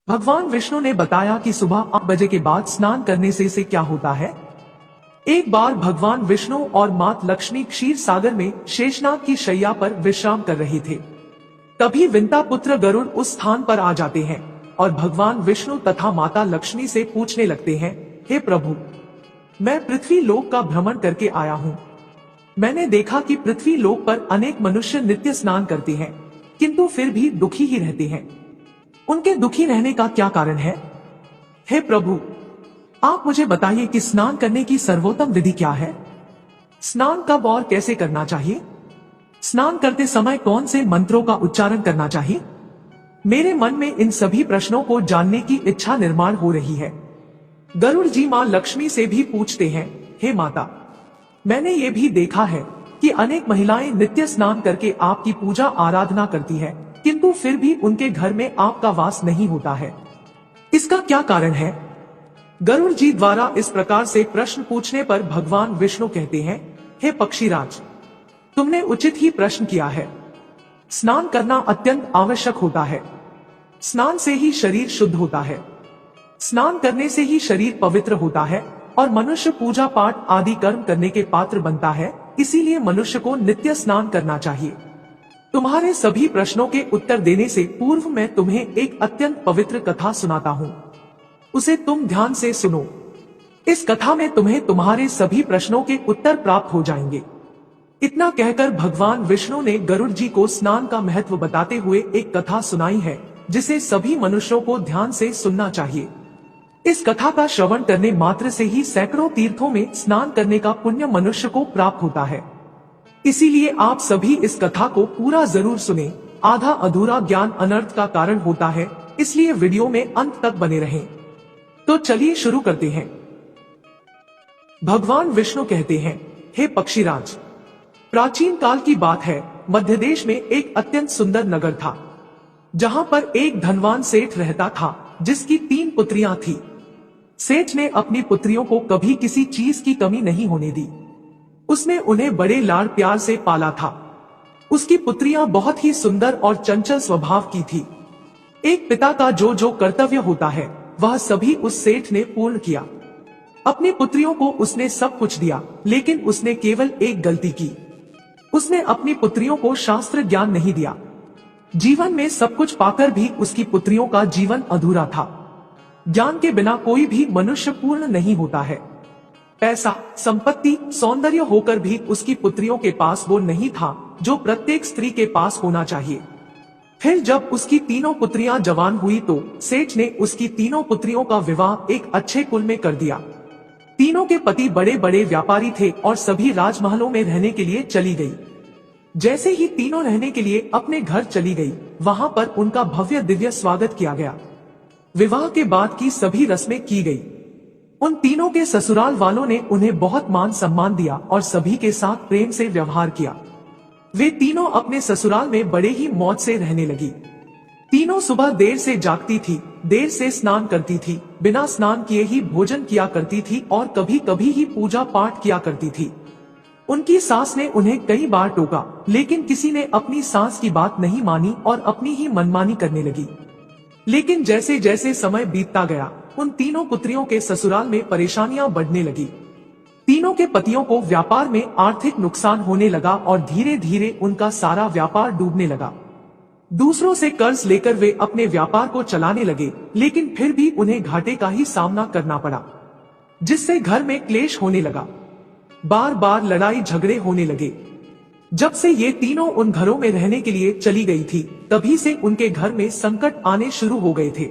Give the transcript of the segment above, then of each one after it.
भगवान विष्णु ने बताया कि सुबह 8 बजे के बाद स्नान करने से क्या होता है। एक बार भगवान विष्णु और मात लक्ष्मी क्षीर सागर में शेषनाग की शैया पर विश्राम कर रहे थे। तभी विंता पुत्र गरुड़ उस स्थान पर आ जाते हैं और भगवान विष्णु तथा माता लक्ष्मी से पूछने लगते हैं, हे प्रभु, मैं पृथ्वी लोक का भ्रमण करके आया हूँ। मैंने देखा कि पृथ्वी लोक पर अनेक मनुष्य नित्य स्नान करते हैं, किंतु फिर भी दुखी ही रहते हैं। उनके दुखी रहने का क्या कारण है? हे प्रभु, आप मुझे बताइए कि स्नान करने की सर्वोत्तम विधि क्या है? स्नान कब और कैसे करना चाहिए? स्नान करते समय कौन से मंत्रों का उच्चारण करना चाहिए? मेरे मन में इन सभी प्रश्नों को जानने की इच्छा निर्माण हो रही है। गरुड़ जी मां लक्ष्मी से भी पूछते हैं, हे माता, मैंने ये भी देखा है कि अनेक महिलाएं नित्य स्नान करके आपकी पूजा आराधना करती है, किंतु फिर भी उनके घर में आपका वास नहीं होता है। इसका क्या कारण है? गरुड़ जी द्वारा इस प्रकार से प्रश्न पूछने पर भगवान विष्णु कहते हैं, हे पक्षीराज, तुमने उचित ही प्रश्न किया है। स्नान करना अत्यंत आवश्यक होता है। स्नान से ही शरीर शुद्ध होता है। स्नान करने से ही शरीर पवित्र होता है और मनुष्य पूजा पाठ आदि कर्म करने के पात्र बनता है। इसीलिए मनुष्य को नित्य स्नान करना चाहिए। तुम्हारे सभी प्रश्नों के उत्तर देने से पूर्व मैं तुम्हें एक अत्यंत पवित्र कथा सुनाता हूँ। उसे तुम ध्यान से सुनो। इस कथा में तुम्हें तुम्हारे सभी प्रश्नों के उत्तर प्राप्त हो जाएंगे। इतना कहकर भगवान विष्णु ने गरुड़ जी को स्नान का महत्व बताते हुए एक कथा सुनाई है, जिसे सभी मनुष्यों को ध्यान से सुनना चाहिए। इस कथा का श्रवण करने मात्र से ही सैकड़ों तीर्थों में स्नान करने का पुण्य मनुष्य को प्राप्त होता है। इसीलिए आप सभी इस कथा को पूरा जरूर सुने। आधा अधूरा ज्ञान अनर्थ का कारण होता है, इसलिए वीडियो में अंत तक बने रहें। तो चलिए शुरू करते हैं। भगवान विष्णु कहते हैं, हे पक्षीराज, प्राचीन काल की बात है। मध्य देश में एक अत्यंत सुंदर नगर था, जहां पर एक धनवान सेठ रहता था, जिसकी 3 पुत्रियां थी। सेठ ने अपनी पुत्रियों को कभी किसी चीज की कमी नहीं होने दी। उसने उन्हें बड़े लाड़ प्यार से पाला था। उसकी पुत्रियां बहुत ही सुंदर और चंचल स्वभाव की थी। एक पिता का जो कर्तव्य होता है, वह सभी उस सेठ ने पूर्ण किया। अपनी पुत्रियों को उसने सब कुछ दिया, लेकिन उसने केवल एक गलती की। उसने अपनी पुत्रियों को शास्त्र ज्ञान नहीं दिया। जीवन में सब कुछ पाकर भी उसकी पुत्रियों का जीवन अधूरा था। ज्ञान के बिना कोई भी मनुष्य पूर्ण नहीं होता है। पैसा, संपत्ति, सौंदर्य होकर भी उसकी पुत्रियों के पास वो नहीं था जो प्रत्येक स्त्री के पास होना चाहिए। फिर जब उसकी तीनों पुत्रियां जवान हुई तो सेठ ने उसकी तीनों पुत्रियों का विवाह एक अच्छे कुल में कर दिया। तीनों के पति बड़े बड़े व्यापारी थे और सभी राजमहलों में रहने के लिए चली गई। जैसे ही तीनों रहने के लिए अपने घर चली गई, वहां पर उनका भव्य दिव्य स्वागत किया गया। विवाह के बाद की सभी रस्में की गई। उन तीनों के ससुराल वालों ने उन्हें बहुत मान सम्मान दिया और सभी के साथ प्रेम से व्यवहार किया। वे तीनों अपने ससुराल में बड़े ही मौज से रहने लगी। तीनों सुबह देर से जागती थी, देर से स्नान करती थी, बिना स्नान किए ही भोजन किया करती थी और कभी कभी ही पूजा पाठ किया करती थी। उनकी सास ने उन्हें कई बार टोका, लेकिन किसी ने अपनी सास की बात नहीं मानी और अपनी ही मनमानी करने लगी। लेकिन जैसे जैसे समय बीतता गया, उन तीनों पुत्रियों के ससुराल में परेशानियां बढ़ने लगी। तीनों के पतियों को व्यापार में आर्थिक नुकसान होने लगा और धीरे धीरे उनका सारा व्यापार डूबने लगा। दूसरों से कर्ज लेकर वे अपने व्यापार को चलाने लगे, लेकिन फिर भी उन्हें घाटे का ही सामना करना पड़ा, जिससे घर में क्लेश होने लगा। बार बार लड़ाई झगड़े होने लगे। जब से ये तीनों उन घरों में रहने के लिए चली गई थी, तभी से उनके घर में संकट आने शुरू हो गए थे।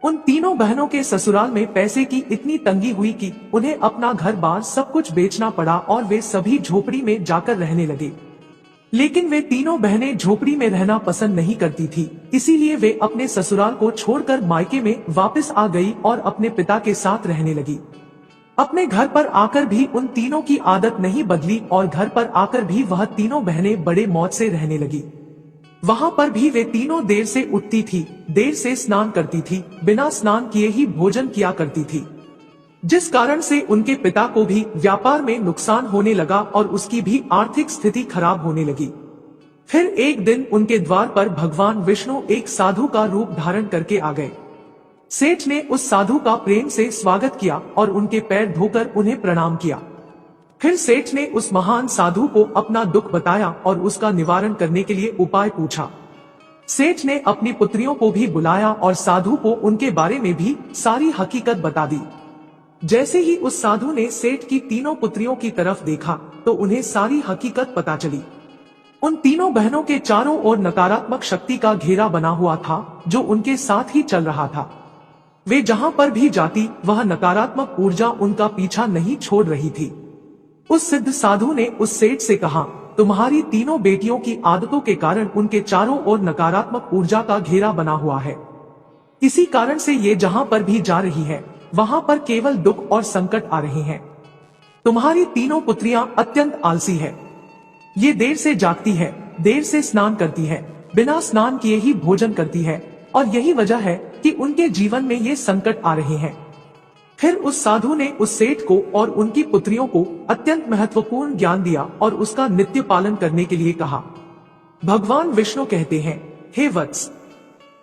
उन तीनों बहनों के ससुराल में पैसे की इतनी तंगी हुई कि उन्हें अपना घर बार सब कुछ बेचना पड़ा और वे सभी झोपड़ी में जाकर रहने लगे। लेकिन वे तीनों बहनें झोपड़ी में रहना पसंद नहीं करती थी, इसीलिए वे अपने ससुराल को छोड़कर मायके में वापस आ गई और अपने पिता के साथ रहने लगी। अपने घर पर आकर भी उन तीनों की आदत नहीं बदली और घर पर आकर भी वह तीनों बहनें बड़े मौज से रहने लगी। वहां पर भी वे तीनों देर से उठती थी, देर से स्नान करती थी, बिना स्नान किए ही भोजन किया करती थी, जिस कारण से उनके पिता को भी व्यापार में नुकसान होने लगा और उसकी भी आर्थिक स्थिति खराब होने लगी। फिर एक दिन उनके द्वार पर भगवान विष्णु एक साधु का रूप धारण करके आ गए। सेठ ने उस साधु का प्रेम से स्वागत किया और उनके पैर धोकर उन्हें प्रणाम किया। फिर सेठ ने उस महान साधु को अपना दुख बताया और उसका निवारण करने के लिए उपाय पूछा। सेठ ने अपनी पुत्रियों को भी बुलाया और साधु को उनके बारे में भी सारी हकीकत बता दी। जैसे ही उस साधु ने सेठ की तीनों पुत्रियों की तरफ देखा तो उन्हें सारी हकीकत पता चली। उन तीनों बहनों के चारों ओर नकारात्मक शक्ति का घेरा बना हुआ था जो उनके साथ ही चल रहा था। वे जहां पर भी जाती वह नकारात्मक ऊर्जा उनका पीछा नहीं छोड़ रही थी। उस सिद्ध साधु ने उस सेठ से कहा, तुम्हारी तीनों बेटियों की आदतों के कारण उनके चारों ओर नकारात्मक ऊर्जा का घेरा बना हुआ है। इसी कारण से ये जहां पर भी जा रही है वहां पर केवल दुख और संकट आ रहे हैं। तुम्हारी तीनों पुत्रियां अत्यंत आलसी है। ये देर से जागती है, देर से स्नान करती है, बिना स्नान किए ही भोजन करती है और यही वजह है कि उनके जीवन में ये संकट आ रहे हैं। फिर उस साधु ने उस सेठ को और उनकी पुत्रियों को अत्यंत महत्वपूर्ण ज्ञान दिया और उसका नित्य पालन करने के लिए कहा। भगवान विष्णु कहते हैं, हे वत्स,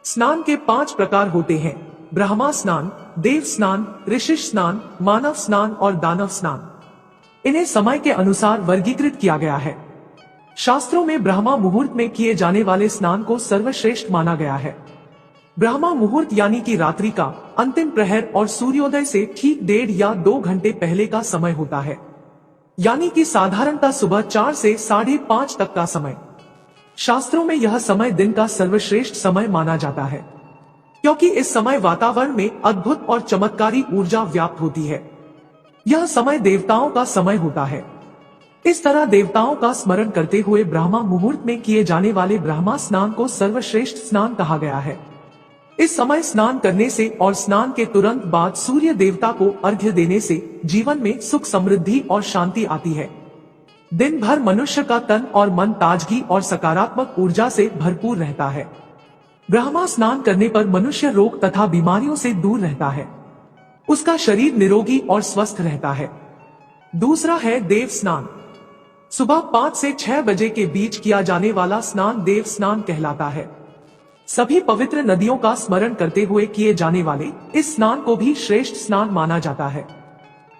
स्नान के 5 प्रकार होते हैं, ब्रह्मा स्नान, देव स्नान, ऋषि स्नान, मानव स्नान और दानव स्नान। इन्हें समय के अनुसार वर्गीकृत किया गया है। शास्त्रों में ब्रह्मा मुहूर्त में किए जाने वाले स्नान को सर्वश्रेष्ठ माना गया है। ब्रह्मा मुहूर्त यानी कि रात्रि का अंतिम प्रहर और सूर्योदय से ठीक 1.5 या 2 घंटे पहले का समय होता है, यानी कि साधारणतः सुबह 4 से 5:30 तक का समय। शास्त्रों में यह समय दिन का सर्वश्रेष्ठ समय माना जाता है, क्योंकि इस समय वातावरण में अद्भुत और चमत्कारी ऊर्जा व्याप्त होती है। यह समय देवताओं का समय होता है। इस तरह देवताओं का स्मरण करते हुए ब्रह्मा मुहूर्त में किए जाने वाले ब्रह्मा स्नान को सर्वश्रेष्ठ स्नान कहा गया है। इस समय स्नान करने से और स्नान के तुरंत बाद सूर्य देवता को अर्घ्य देने से जीवन में सुख, समृद्धि और शांति आती है। दिन भर मनुष्य का तन और मन ताजगी और सकारात्मक ऊर्जा से भरपूर रहता है। ब्रह्मा स्नान करने पर मनुष्य रोग तथा बीमारियों से दूर रहता है। उसका शरीर निरोगी और स्वस्थ रहता है। दूसरा है देव स्नान। सुबह 5 से 6 बजे के बीच किया जाने वाला स्नान देव स्नान कहलाता है। सभी पवित्र नदियों का स्मरण करते हुए किए जाने वाले इस स्नान को भी श्रेष्ठ स्नान माना जाता है।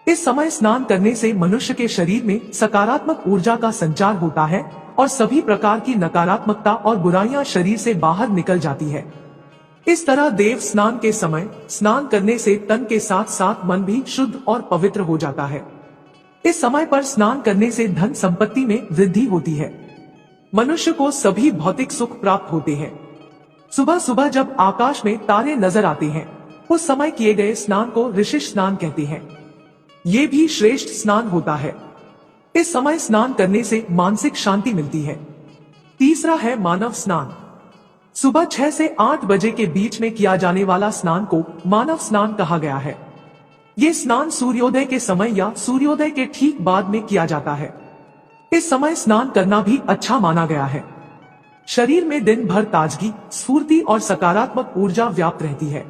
इस समय स्नान करने से मनुष्य के शरीर में सकारात्मक ऊर्जा का संचार होता है और सभी प्रकार की नकारात्मकता और बुराइयां शरीर से बाहर निकल जाती है। इस तरह देव स्नान के समय स्नान करने से तन के साथ साथ मन भी शुद्ध और पवित्र हो जाता है। इस समय पर स्नान करने से धन संपत्ति में वृद्धि होती है। मनुष्य को सभी भौतिक सुख प्राप्त होते हैं। सुबह सुबह जब आकाश में तारे नजर आते हैं उस समय किए गए स्नान को ऋषि स्नान कहते हैं। ये भी श्रेष्ठ स्नान होता है। इस समय स्नान करने से मानसिक शांति मिलती है। तीसरा है मानव स्नान। सुबह 6 से 8 बजे के बीच में किया जाने वाला स्नान को मानव स्नान कहा गया है। ये स्नान सूर्योदय के समय या सूर्योदय के ठीक बाद में किया जाता है। इस समय स्नान करना भी अच्छा माना गया है। शरीर में दिन भर ताजगी, स्फूर्ति और सकारात्मक ऊर्जा व्याप्त रहती है,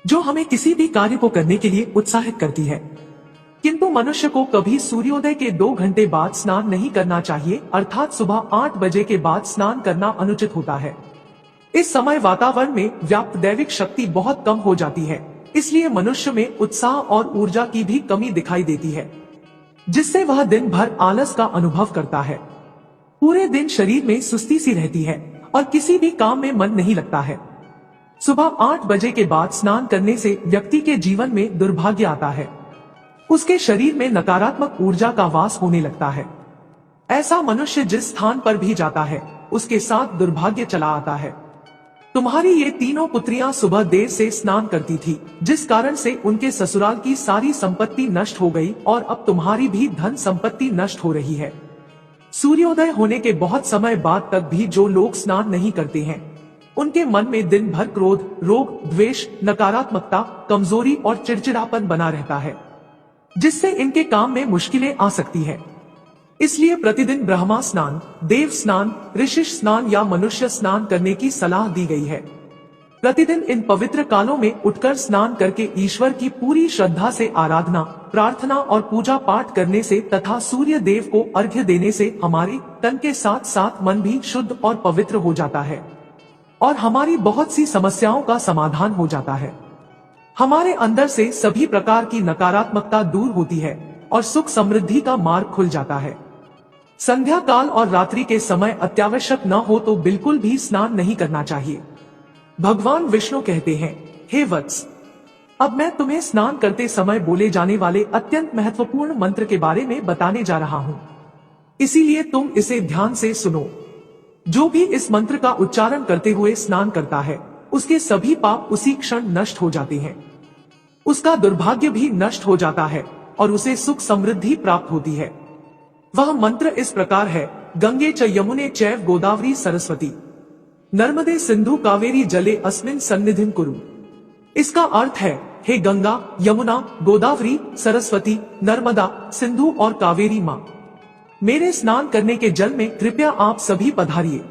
जो हमें किसी भी कार्य को करने के लिए उत्साहित करती है। किंतु मनुष्य को कभी सूर्योदय के 2 घंटे बाद स्नान नहीं करना चाहिए, अर्थात सुबह 8 बजे के बाद स्नान करना अनुचित होता है। इस समय वातावरण में व्याप्त दैविक शक्ति बहुत कम हो जाती है, इसलिए मनुष्य में उत्साह और ऊर्जा की भी कमी दिखाई देती है, जिससे वह दिन भर आलस का अनुभव करता है। पूरे दिन शरीर में सुस्ती सी रहती है और किसी भी काम में मन नहीं लगता है। सुबह 8 बजे के बाद स्नान करने से व्यक्ति के जीवन में दुर्भाग्य आता है। उसके शरीर में नकारात्मक ऊर्जा का वास होने लगता है। ऐसा मनुष्य जिस स्थान पर भी जाता है उसके साथ दुर्भाग्य चला आता है। तुम्हारी ये तीनों पुत्रियां सुबह देर से स्नान करती थी, जिस कारण से उनके ससुराल की सारी संपत्ति नष्ट हो गई और अब तुम्हारी भी धन संपत्ति नष्ट हो रही है। सूर्योदय होने के बहुत समय बाद तक भी जो लोग स्नान नहीं करते हैं उनके मन में दिन भर क्रोध, रोग, द्वेष, नकारात्मकता, कमजोरी और चिड़चिड़ापन बना रहता है, जिससे इनके काम में मुश्किलें आ सकती है। इसलिए प्रतिदिन ब्रह्मा स्नान, देव स्नान, ऋषि स्नान या मनुष्य स्नान करने की सलाह दी गई है। प्रतिदिन इन पवित्र कालों में उठकर स्नान करके ईश्वर की पूरी श्रद्धा से आराधना, प्रार्थना और पूजा पाठ करने से तथा सूर्य देव को अर्घ्य देने से हमारे तन के साथ साथ मन भी शुद्ध और पवित्र हो जाता है और हमारी बहुत सी समस्याओं का समाधान हो जाता है। हमारे अंदर से सभी प्रकार की नकारात्मकता दूर होती है और सुख समृद्धि का मार्ग खुल जाता है। संध्या काल और रात्रि के समय अत्यावश्यक न हो तो बिल्कुल भी स्नान नहीं करना चाहिए। भगवान विष्णु कहते हैं, हे वत्स, अब मैं तुम्हें स्नान करते समय बोले जाने वाले अत्यंत महत्वपूर्ण मंत्र के बारे में बताने जा रहा हूं, इसीलिए तुम इसे ध्यान से सुनो। जो भी इस मंत्र का उच्चारण करते हुए स्नान करता है, उसके सभी पाप उसी क्षण नष्ट हो जाते हैं। उसका दुर्भाग्य भी नष्ट हो जाता है और उसे सुख समृद्धि प्राप्त होती है। वह मंत्र इस प्रकार है, गंगे च यमुने चैव गोदावरी सरस्वती नर्मदे सिंधु कावेरी जले अस्मिन् सन्निधिं कुरु। इसका अर्थ है, हे गंगा, यमुना, गोदावरी, सरस्वती, नर्मदा, सिंधु और कावेरी माँ, मेरे स्नान करने के जल में कृपया आप सभी पधारिए।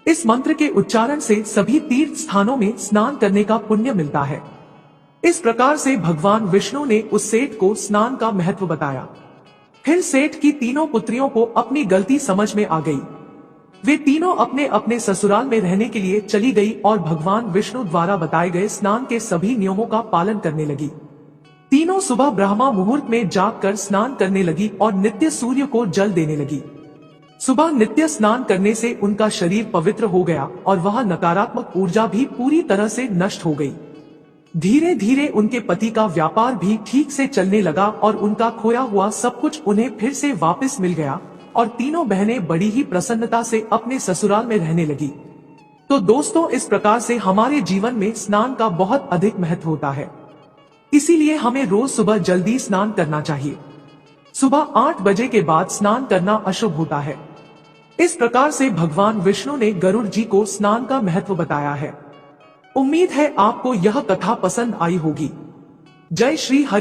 इस मंत्र के उच्चारण से सभी तीर्थ स्थानों में स्नान करने का पुण्य मिलता है। इस प्रकार से भगवान विष्णु ने उस सेठ को स्नान का महत्व बताया। फिर सेठ की तीनों पुत्रियों को अपनी गलती समझ में आ गई। वे तीनों अपने अपने ससुराल में रहने के लिए चली गई और भगवान विष्णु द्वारा बताए गए स्नान के सभी नियमों का पालन करने लगी। तीनों सुबह ब्रह्मा मुहूर्त में जागकर स्नान करने लगी और नित्य सूर्य को जल देने लगी। सुबह नित्य स्नान करने से उनका शरीर पवित्र हो गया और वह नकारात्मक ऊर्जा भी पूरी तरह से नष्ट हो गई। धीरे धीरे उनके पति का व्यापार भी ठीक से चलने लगा और उनका खोया हुआ सब कुछ उन्हें फिर से वापस मिल गया और तीनों बहनें बड़ी ही प्रसन्नता से अपने ससुराल में रहने लगी। तो दोस्तों, इस प्रकार से हमारे जीवन में स्नान का बहुत अधिक महत्व होता है। इसीलिए हमें रोज सुबह जल्दी स्नान करना चाहिए। सुबह 8 बजे के बाद स्नान करना अशुभ होता है। इस प्रकार से भगवान विष्णु ने गरुड़ जी को स्नान का महत्व बताया है। उम्मीद है आपको यह कथा पसंद आई होगी। जय श्री हरि।